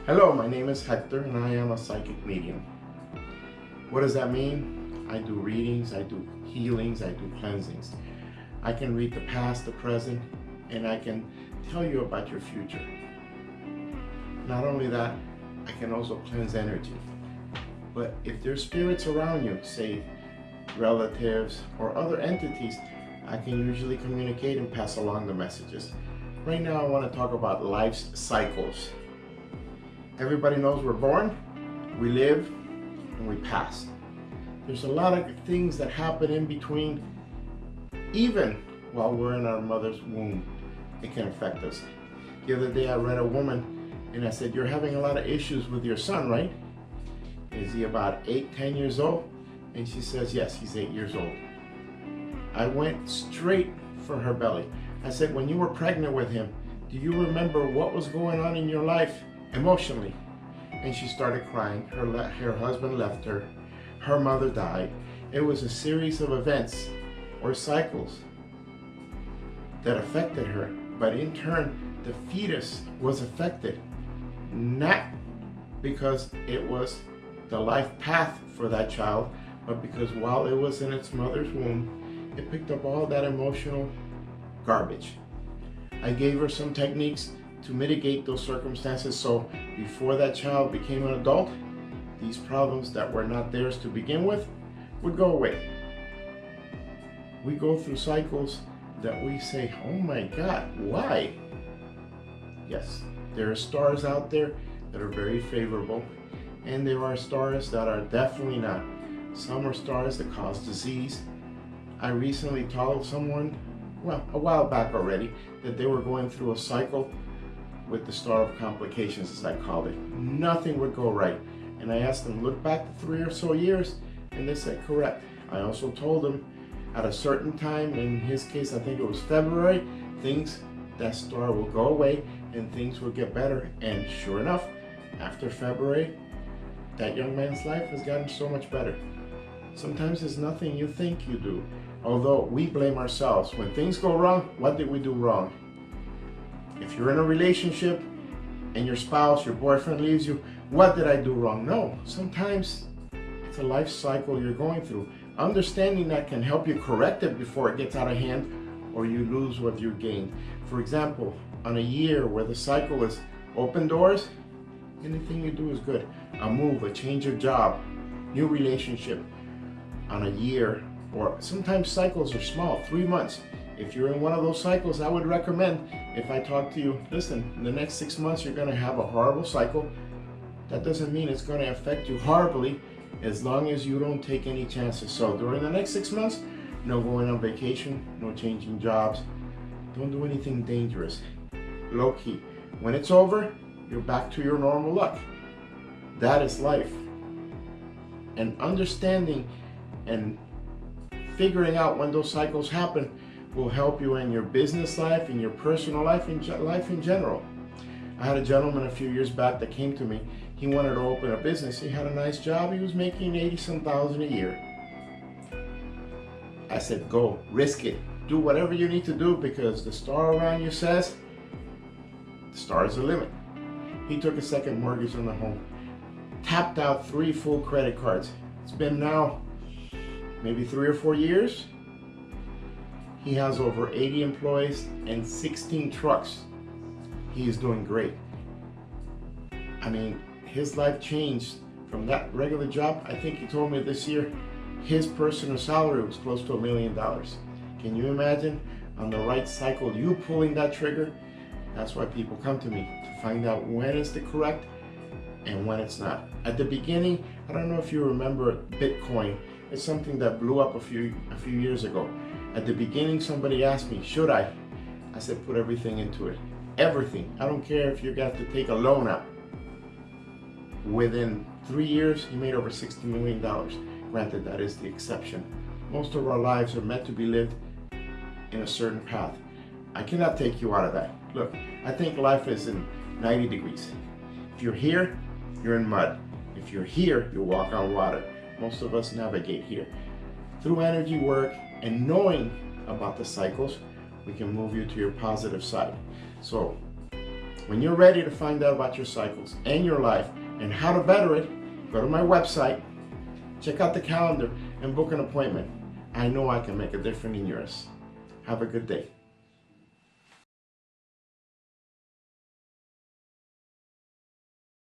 Hello, my name is Hector and I am a psychic medium. What does that mean? I do readings, I do healings, I do cleansings. I can read the past, the present, and I can tell you about your future. Not only that, I can also cleanse energy. But if there's spirits around you, say relatives or other entities, I can usually communicate and pass along the messages. Right now I want to talk about life's cycles. Everybody knows we're born, we live, and we pass. There's a lot of things that happen in between, even while we're in our mother's womb. It can affect us. The other day I read a woman and I said, "You're having a lot of issues with your son, right? Is he about 8, 10 years old?" And she says, "Yes, he's 8 years old." I went straight for her belly. I said, "When you were pregnant with him, do you remember what was going on in your life emotionally?" And she started crying. Her husband left her. Her mother died. It was a series of events or cycles that affected her. But in turn, the fetus was affected, not because it was the life path for that child, but because while it was in its mother's womb, it picked up all that emotional garbage. I gave her some techniques to mitigate those circumstances, so before that child became an adult, these problems that were not theirs to begin with would go away. We go through cycles that we say, "Oh my God, why?" Yes, there are stars out there that are very favorable, and there are stars that are definitely not. Some are stars that cause disease. I recently told someone, well, a while back already, that they were going through a cycle with the star of complications, as I called it. Nothing would go right. And I asked them, look back 3 or so years, and they said, correct. I also told them at a certain time, in his case, I think it was February, that star will go away and things will get better. And sure enough, after February, that young man's life has gotten so much better. Sometimes it's nothing you think you do, although we blame ourselves. When things go wrong, what did we do wrong? If you're in a relationship and your spouse, your boyfriend leaves you, what did I do wrong? No, sometimes it's a life cycle you're going through. Understanding that can help you correct it before it gets out of hand or you lose what you gained. For example, on a year where the cycle is open doors, anything you do is good. A move, a change of job, new relationship. On a year, or sometimes cycles are small, 3 months. If you're in one of those cycles, I would recommend, if I talk to you, listen, in the next 6 months you're going to have a horrible cycle. That doesn't mean it's going to affect you horribly as long as you don't take any chances. So during the next 6 months, no going on vacation, no changing jobs. Don't do anything dangerous. Low key. When it's over, you're back to your normal luck. That is life. And understanding and figuring out when those cycles happen will help you in your business life, in your personal life, in life in general. I had a gentleman a few years back that came to me. He wanted to open a business. He had a nice job. He was making 80-some thousand a year. I said, go, risk it. Do whatever you need to do because the star around you says the star is the limit. He took a second mortgage on the home, tapped out 3 full credit cards. It's been now maybe 3 or 4 years. He has over 80 employees and 16 trucks. He is doing great. I mean, his life changed from that regular job. I think he told me this year his personal salary was close to $1 million. Can you imagine on the right cycle, you pulling that trigger? That's why people come to me, to find out when is the correct and when it's not. At the beginning, I don't know if you remember Bitcoin. It's something that blew up a few years ago. At the beginning, somebody asked me, should I? I said, put everything into it. Everything. I don't care if you got to take a loan out. Within 3 years, he made over $60 million. Granted, that is the exception. Most of our lives are meant to be lived in a certain path. I cannot take you out of that. Look, I think life is in 90 degrees. If you're here, you're in mud. If you're here, you walk on water. Most of us navigate here. Through energy work and knowing about the cycles, we can move you to your positive side. So When you're ready to find out about your cycles and your life and how to better it, go to my website, check out the calendar, and book an appointment. I know I can make a difference in yours. Have a good day.